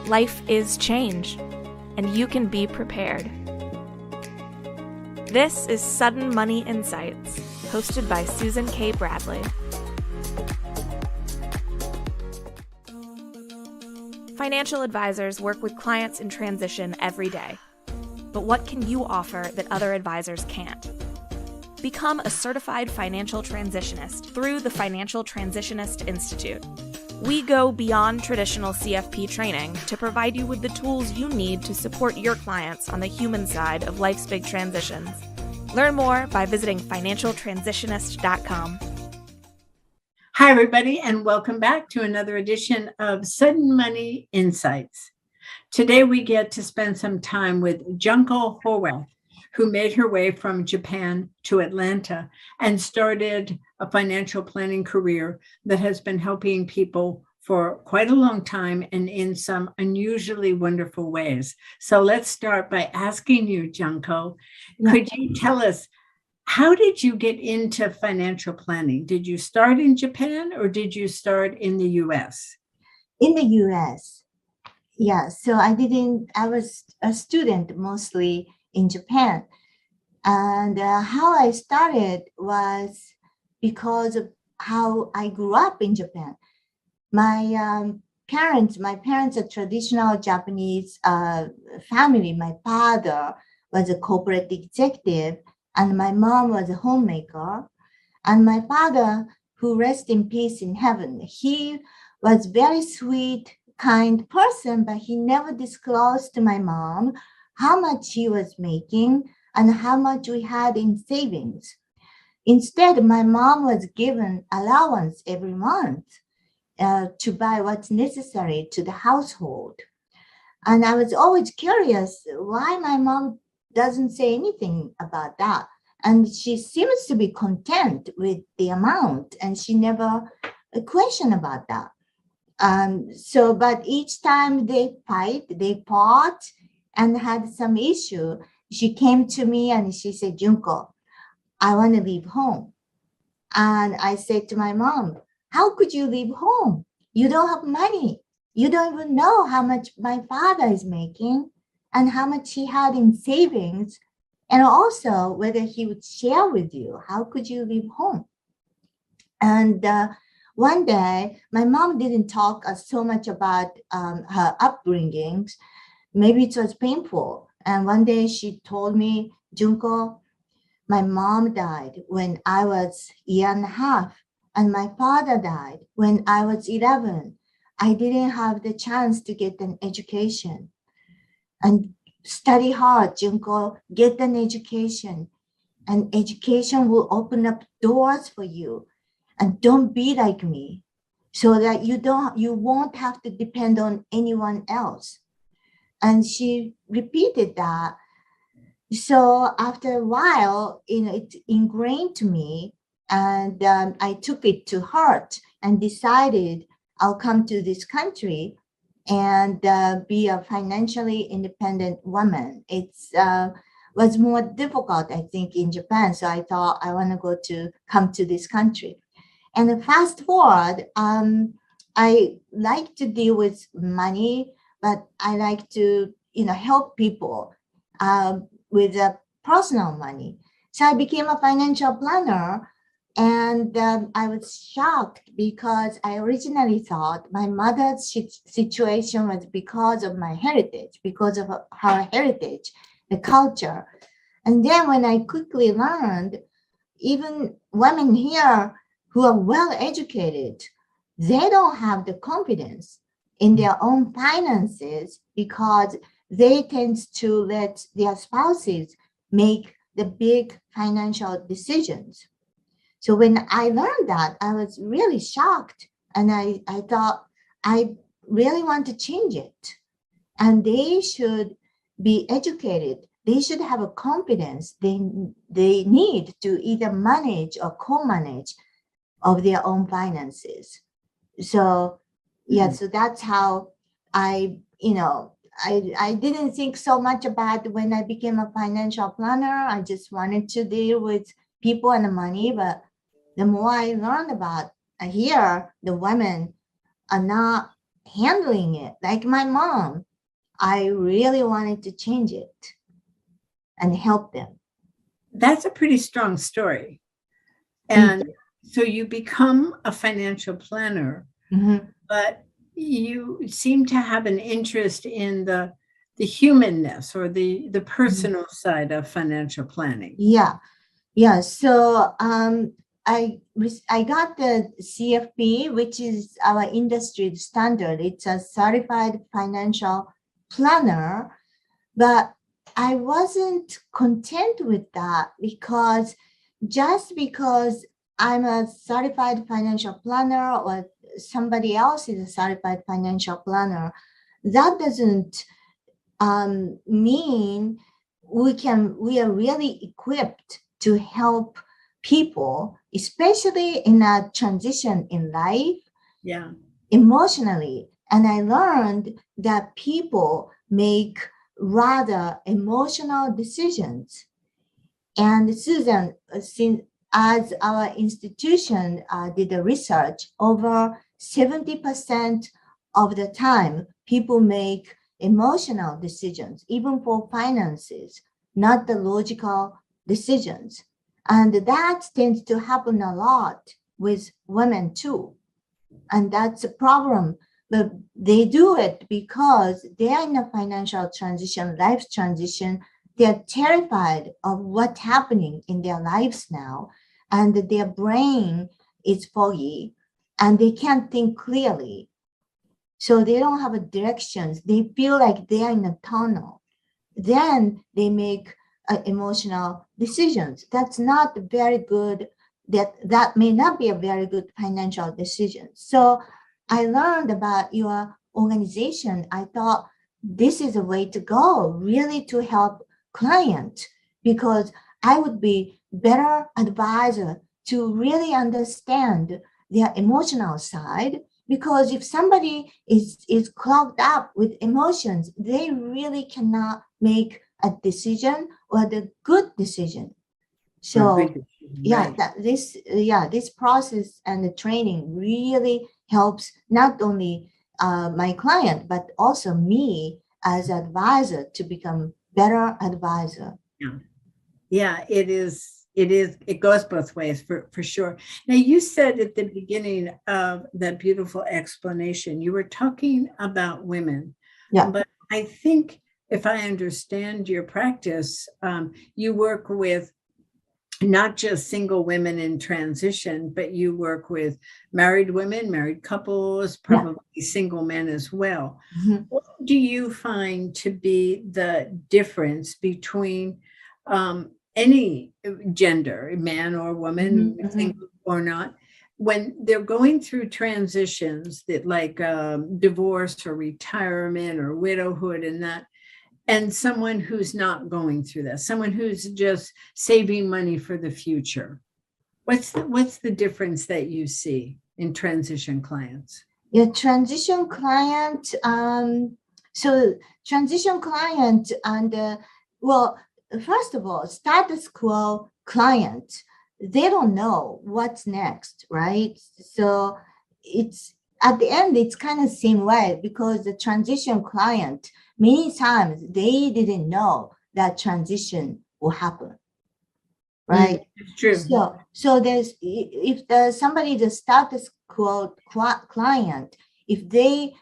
Life is change, and you can be prepared. This is Sudden Money Insights, hosted by Susan K. Bradley. Financial advisors work with clients in transition every day. But what can you offer that other advisors can't? Become a certified financial transitionist through the Financial Transitionist Institute. We go beyond traditional CFP training to provide you with the tools you need to support your clients on the human side of life's big transitions. Learn more by visiting financialtransitionist.com. Hi, everybody, and welcome back to another edition of Sudden Money Insights. Today, we get to spend some time with Junko Horwath, who made her way from Japan to Atlanta and started a financial planning career that has been helping people for quite a long time and in some unusually wonderful ways. So let's start by asking you, Junko, could you tell us, how did you get into financial planning? Did you start in Japan or did you start in the US? In the US. Yeah, so I was a student mostly in Japan. And how I started was because of how I grew up in Japan. My parents are traditional Japanese family. My father was a corporate executive and my mom was a homemaker. And my father, who rests in peace in heaven, he was very sweet, kind person, but he never disclosed to my mom how much he was making and how much we had in savings. Instead, my mom was given allowance every month to buy what's necessary to the household. And I was always curious why my mom doesn't say anything about that. And she seems to be content with the amount, and she never questioned about that. But each time they fought and had some issue, she came to me and she said, Junko, I want to leave home. And I said to my mom, how could you leave home? You don't have money. You don't even know how much my father is making and how much he had in savings. And also whether he would share with you. How could you leave home? And one day, my mom didn't talk so much about her upbringings. Maybe it was painful. And one day she told me, Junko, my mom died when I was a year and a half, and my father died when I was 11. I didn't have the chance to get an education. And study hard, Junko, get an education. And education will open up doors for you. And don't be like me, so that you won't have to depend on anyone else. And she repeated that. So after a while, it ingrained to me, and I took it to heart and decided I'll come to this country and be a financially independent woman. It was more difficult, I think, in Japan. So I thought I want to come to this country. And fast forward, I like to deal with money, but I like to, help people with personal money. So I became a financial planner, and I was shocked because I originally thought my mother's situation was because of my heritage, because of her heritage, the culture. And then when I quickly learned, even women here who are well educated, they don't have the confidence in their own finances because they tend to let their spouses make the big financial decisions. So when I learned that, I was really shocked. And I thought, I really want to change it. And they should be educated. They should have a confidence they need to either manage or co-manage of their own finances. So, so that's how I didn't think so much about when I became a financial planner. I just wanted to deal with people and the money. But the more I learned about here, the women are not handling it. Like my mom, I really wanted to change it and help them. That's a pretty strong story. And so you become a financial planner, but you seem to have an interest in the humanness or the personal side of financial planning. Yeah. So I got the CFP, which is our industry standard. It's a certified financial planner, but I wasn't content with that because just because I'm a certified financial planner or somebody else is a certified financial planner, that doesn't mean we are really equipped to help people, especially in a transition in life, emotionally. And I learned that people make rather emotional decisions. And Susan, since as our institution did the research, over 70% of the time, people make emotional decisions, even for finances, not the logical decisions. And that tends to happen a lot with women too. And that's a problem. But they do it because they're in a financial transition, life transition. They're terrified of what's happening in their lives now, and their brain is foggy, and they can't think clearly. So they don't have a directions. They feel like they're in a tunnel. Then they make emotional decisions. That's not very good. That may not be a very good financial decision. So I learned about your organization. I thought this is a way to go, really to help clients, because I would be better advisor to really understand their emotional side. Because if somebody is clogged up with emotions, they really cannot make a decision or the good decision. So this process and the training really helps not only my client, but also me as advisor to become better advisor. Yeah, it is. It goes both ways for sure. Now, you said at the beginning of that beautiful explanation, you were talking about women. But I think if I understand your practice, you work with not just single women in transition, but you work with married women, married couples, probably single men as well. What do you find to be the difference between any gender, man or woman, single or not, when they're going through transitions that like divorce or retirement or widowhood and that, and someone who's not going through that, someone who's just saving money for the future? What's the difference that you see in transition clients? Transition client. So transition client and first of all, status quo client, they don't know what's next, right? So it's at the end, it's kind of the same way, because the transition client, many times they didn't know that transition will happen, right? True. So if somebody is a status quo client, if they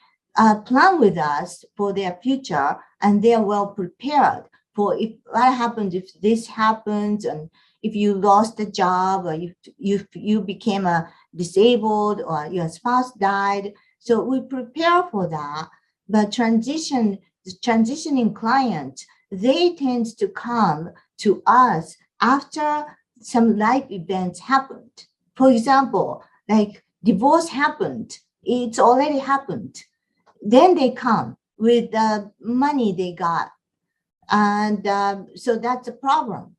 plan with us for their future and they are well prepared for if what happens if this happens, and if you lost a job, or you became a disabled, or your spouse died. So we prepare for that. But transitioning clients, they tend to come to us after some life events happened. For example, like divorce happened, it's already happened. Then they come with the money they got. And so that's a problem,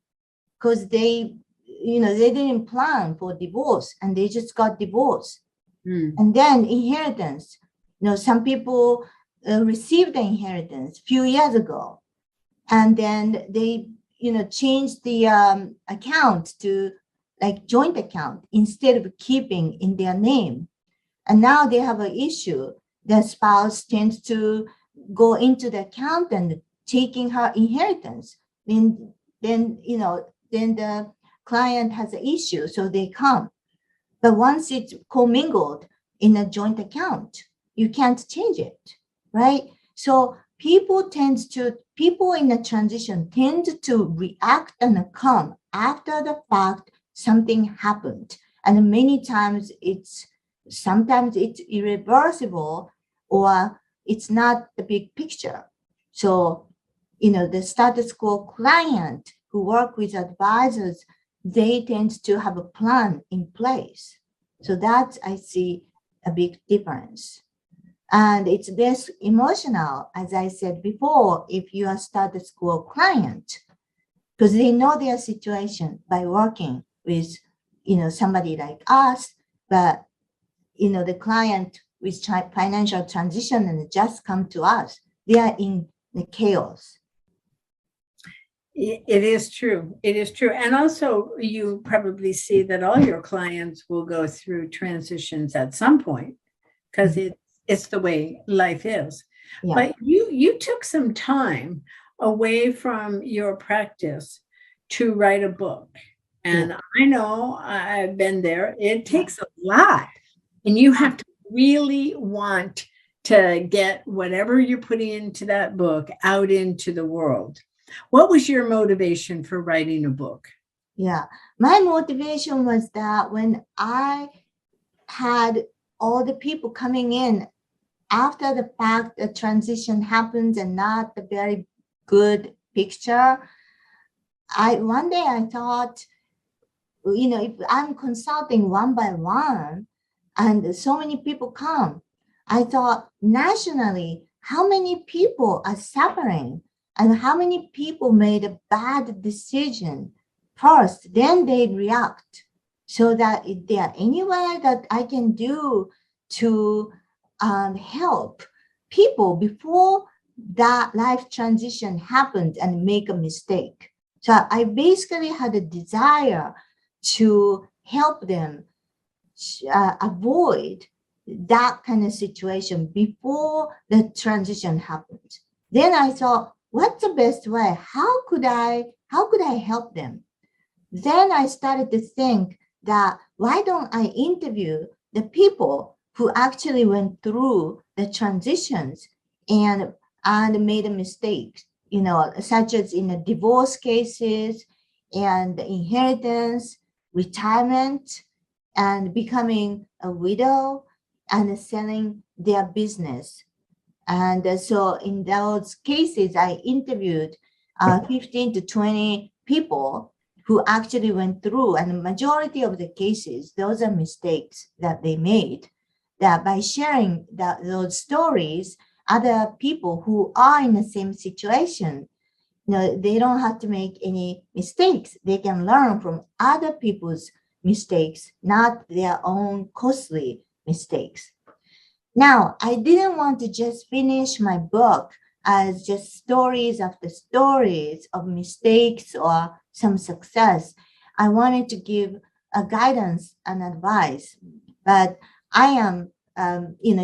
because they didn't plan for divorce and they just got divorced. And then inheritance, some people received the inheritance a few years ago, and then they changed the account to like joint account instead of keeping in their name. And now they have an issue the spouse tends to go into the account and taking her inheritance. Then the client has an issue, so they come. But once it's commingled in a joint account, you can't change it, right? So people in the transition tend to react and come after the fact something happened. And many times sometimes it's irreversible, or it's not the big picture. So, the status quo client who work with advisors, they tend to have a plan in place. So that I see a big difference. And it's less emotional, as I said before, if you are status quo client, because they know their situation by working with, somebody like us, but, the client with financial transition and just come to us, they are in the chaos. It is true. It is true. And also, you probably see that all your clients will go through transitions at some point, because it's the way life is. Yeah. But you took some time away from your practice to write a book. And I know I've been there. It takes a lot. And you have to really want to get whatever you're putting into that book out into the world. What was your motivation for writing a book? Yeah, my motivation was that when I had all the people coming in after the fact, the transition happens and not the very good picture. One day I thought, if I'm consulting one by one and so many people come, I thought nationally, how many people are suffering and how many people made a bad decision first, then they react. So that if there anywhere that I can do to help people before that life transition happens and make a mistake. So I basically had a desire to help them avoid that kind of situation before the transition happens. Then I thought, what's the best way? How could I help them? Then I started to think that why don't I interview the people who actually went through the transitions and made a mistake, such as in the divorce cases and inheritance, retirement, and becoming a widow and selling their business. And so in those cases, I interviewed 15 to 20 people who actually went through, and the majority of the cases, those are mistakes that they made. That by sharing those stories, other people who are in the same situation, they don't have to make any mistakes. They can learn from other people's mistakes, not their own costly mistakes. Now, I didn't want to just finish my book as just stories after stories of mistakes or some success. I wanted to give a guidance and advice, but I am,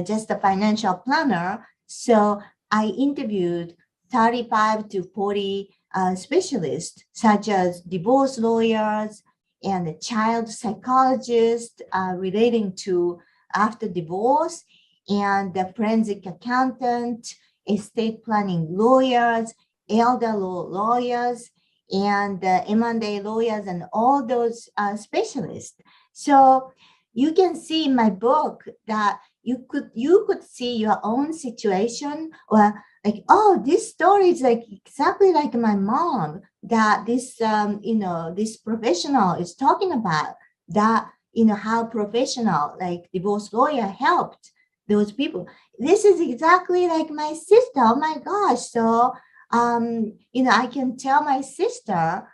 just a financial planner. So I interviewed 35 to 40 specialists, such as divorce lawyers and child psychologists relating to after divorce, and the forensic accountant, estate planning lawyers, elder law lawyers, and M&A lawyers, and all those specialists. So you can see in my book that you could see your own situation, or like, oh, this story is like exactly like my mom, that this this professional is talking about, that how professional like divorce lawyer helped those people. This is exactly like my sister. Oh my gosh. So I can tell my sister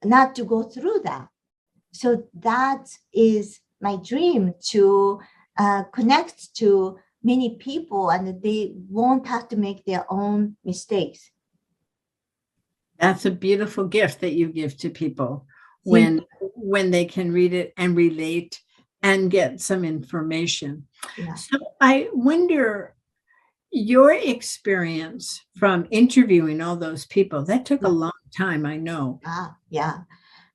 not to go through that. So that is my dream, to connect to many people and they won't have to make their own mistakes. That's a beautiful gift that you give to people when they can read it and relate and get some information. Yeah. So I wonder, Your experience from interviewing all those people, that took a Yeah. long time, I know. Yeah.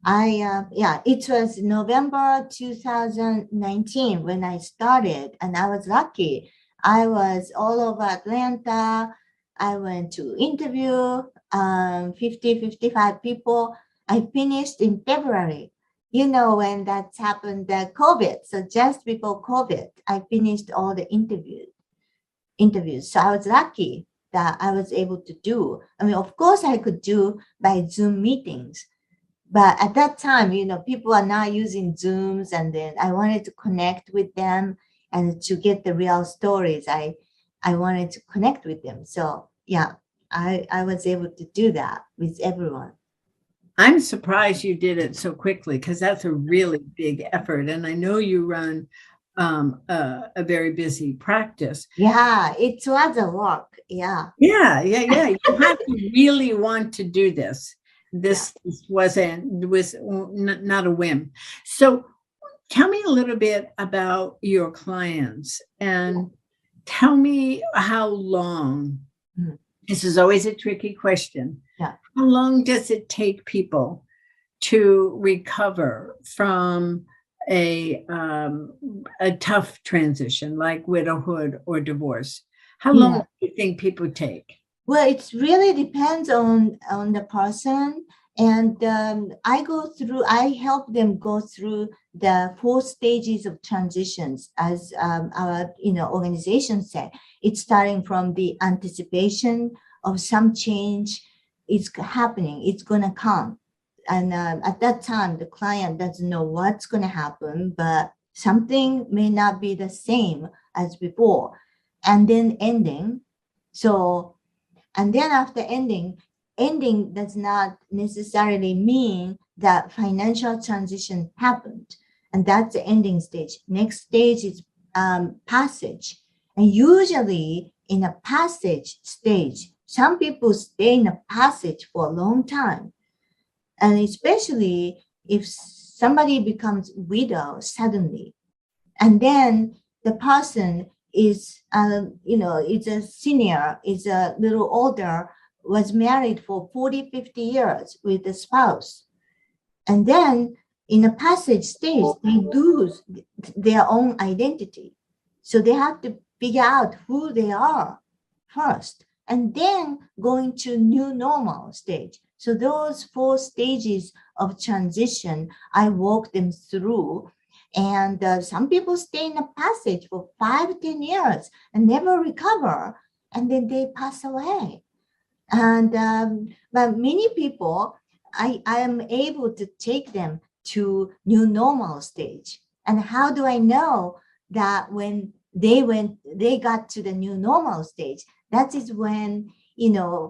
It was November 2019 when I started, and I was lucky. I was all over Atlanta. I went to interview 50, 55 people. I finished in February. You know, when that's happened, the COVID. So just before COVID, I finished all the interviews. So I was lucky that I was able to do. I mean, of course, I could do by Zoom meetings, but at that time, you know, people are not using Zooms, and then I wanted to connect with them and to get the real stories. I wanted to connect with them. So yeah, I was able to do that with everyone. I'm surprised you did it so quickly because that's a really big effort. And I know you run a very busy practice. Yeah, it was a work. Yeah. Yeah. You have to really want to do this. This was not a whim. So tell me a little bit about your clients and tell me how long. Mhm. This is always a tricky question. Yeah. How long does it take people to recover from a tough transition like widowhood or divorce? How long Yeah. do you think people take? Well, it really depends on the person, and I help them go through the 4 stages of transitions, as our organization said. It's starting from the anticipation of some change is happening, it's gonna come, and at that time the client doesn't know what's gonna happen, but something may not be the same as before, and then ending. So and then after ending does not necessarily mean that financial transition happened. And that's the ending stage. Next stage is passage. And usually in a passage stage, some people stay in a passage for a long time. And especially if somebody becomes widow suddenly, and then the person is is a senior, is a little older, was married for 40, 50 years with a spouse, and then in a passage stage they lose their own identity, so they have to figure out who they are first, and then going to new normal stage. So those 4 stages of transition, I walk them through. And some people stay in a passage for 5, 10 years and never recover, and then they pass away. And but many people, I am able to take them to new normal stage. And how do I know that when they got to the new normal stage? That is when,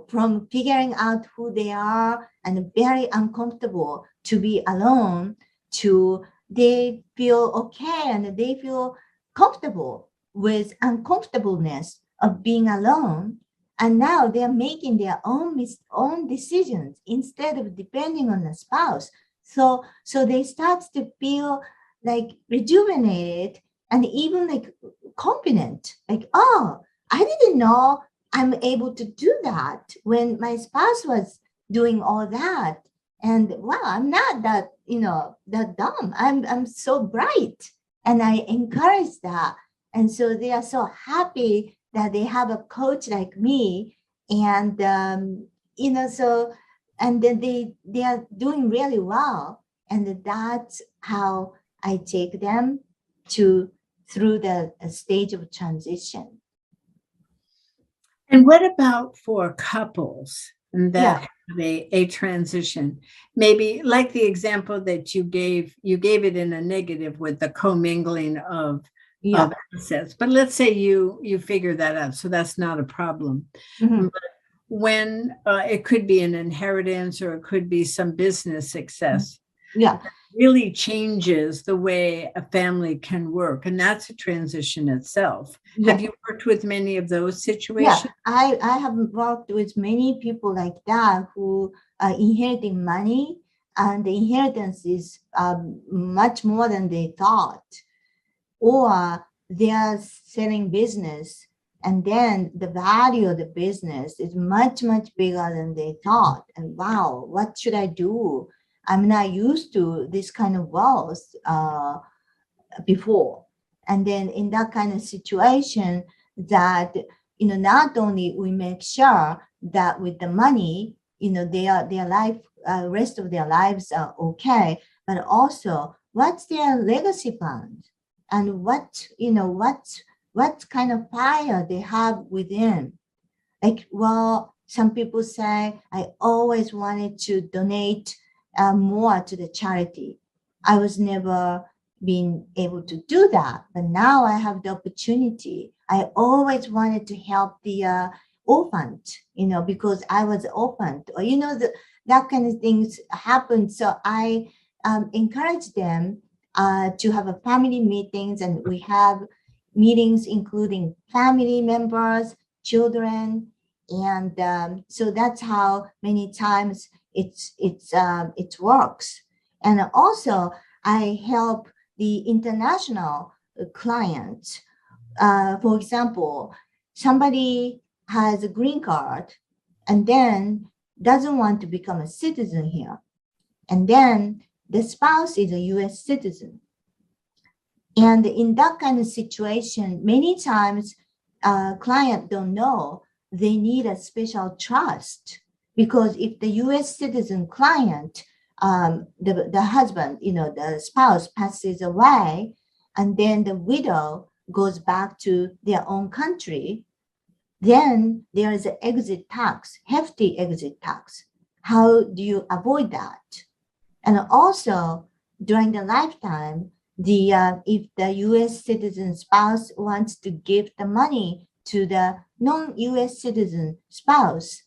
from figuring out who they are and very uncomfortable to be alone, to they feel okay and they feel comfortable with uncomfortableness of being alone, and now they're making their own decisions instead of depending on a spouse. So they start to feel like rejuvenated and even like confident, like, oh, I didn't know I'm able to do that when my spouse was doing all that. And wow, I'm not that dumb. I'm so bright. And I encourage that. And so they are so happy that they have a coach like me. And so and then they are doing really well. And that's how I take them through the stage of transition. And what about for couples that Yeah. have a transition? Maybe like the example that you gave it in a negative with the commingling of Yeah. assets. But let's say you figure that out, so that's not a problem. Mhm. But when it could be an inheritance or it could be some business success, Yeah. really changes the way a family can work, and that's a transition itself. Yeah. Have you worked with many of those Yeah, situations? I have worked with many people like that who are inheriting money, and the inheritance is much more than they thought, or they are selling business And then the value of the business is much, much bigger than they thought. And wow, what should I do? I'm not used to this kind of wealth before. And then in that kind of situation, that, not only we make sure that with the money, their life, rest of their lives are okay, but also what's their legacy plan, and what kind of fire they have within. Like, well, some people say, I always wanted to donate more to the charity. I was never been able to do that, but now I have the opportunity. I always wanted to help the orphaned, because I was orphaned, or that kind of things happen. So I encourage them to have a family meetings, and we have meetings including family members, children, and so that's how many times it works. And also I help the international clients. For example, somebody has a green card and then doesn't want to become a citizen here, and then the spouse is a US citizen. And in that kind of situation, many times clients don't know they need a special trust, because if the US citizen client, the husband, the spouse passes away, and then the widow goes back to their own country, then there is an exit tax, hefty exit tax. How do you avoid that? And also during the lifetime, if the U.S. citizen spouse wants to give the money to the non-U.S. citizen spouse,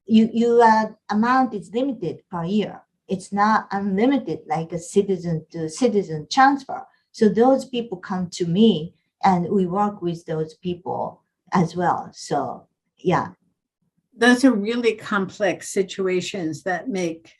your amount is limited per year. It's not unlimited like a citizen to citizen transfer. So those people come to me, and we work with those people as well. So yeah. Those are really complex situations that make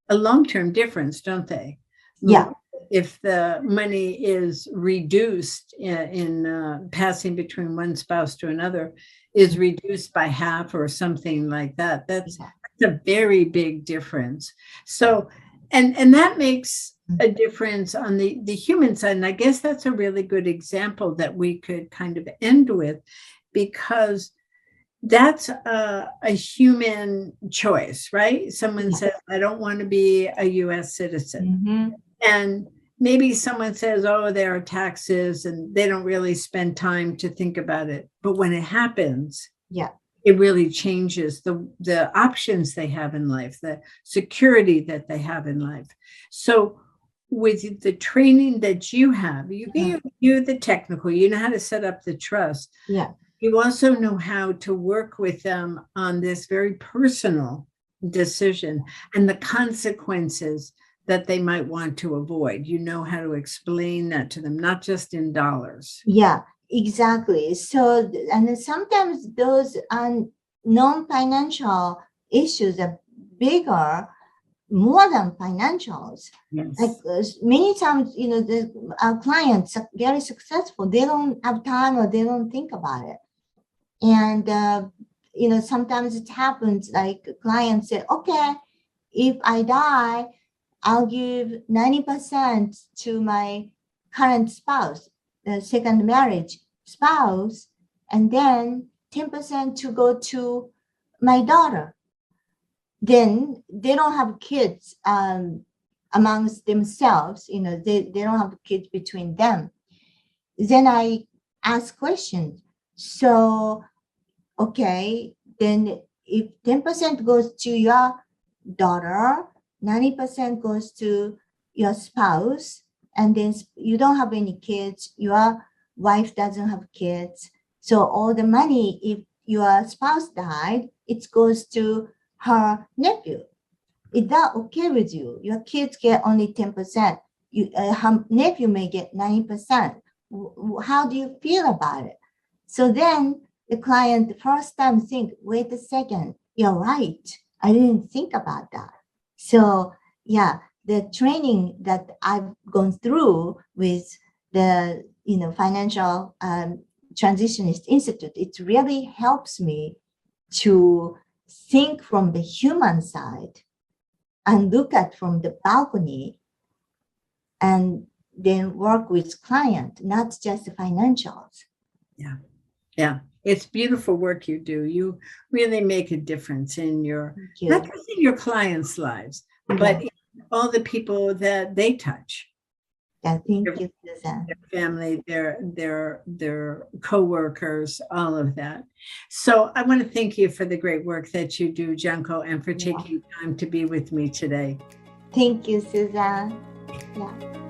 a long-term difference, don't they? Yeah. If the money is reduced in passing between one spouse to another, is reduced by half or something like that, that's a very big difference. So, and that makes a difference on the human side. And I guess that's a really good example that we could kind of end with, because that's a human choice, right? Someone says, I don't want to be a US citizen. Mm-hmm. And maybe someone says, oh, there are taxes, and they don't really spend time to think about it. But when it happens, it really changes the options they have in life, the security that they have in life. So with the training that you have, you're the technical, you know how to set up the trust. Yeah. You also know how to work with them on this very personal decision and the consequences that they might want to avoid. You know how to explain that to them, not just in dollars. Yeah, exactly. So, and sometimes those non-financial issues are bigger, more than financials. Yes. Like many times, our clients are very successful. They don't have time, or they don't think about it. And, sometimes it happens like clients say, okay, if I die, I'll give 90% to my current spouse, the second marriage spouse, and then 10% to go to my daughter. Then they don't have kids amongst themselves, they don't have kids between them. Then I ask questions. So, okay, then if 10% goes to your daughter, 90% goes to your spouse, and then you don't have any kids, your wife doesn't have kids. So all the money, if your spouse died, it goes to her nephew. Is that okay with you? Your kids get only 10%. Her nephew may get 90%. How do you feel about it? So then the client the first time think, wait a second, you're right. I didn't think about that. So yeah, the training that I've gone through with the financial Transitionist Institute, it really helps me to think from the human side and look at from the balcony and then work with client, not just the financials. Yeah. Yeah. It's beautiful work you do. You really make a difference in not just in your clients' lives, but in all the people that they touch. Yeah, thank you, Susan. Their family, their co-workers, all of that. So I want to thank you for the great work that you do, Junko, and for taking time to be with me today. Thank you, Susan. Yeah.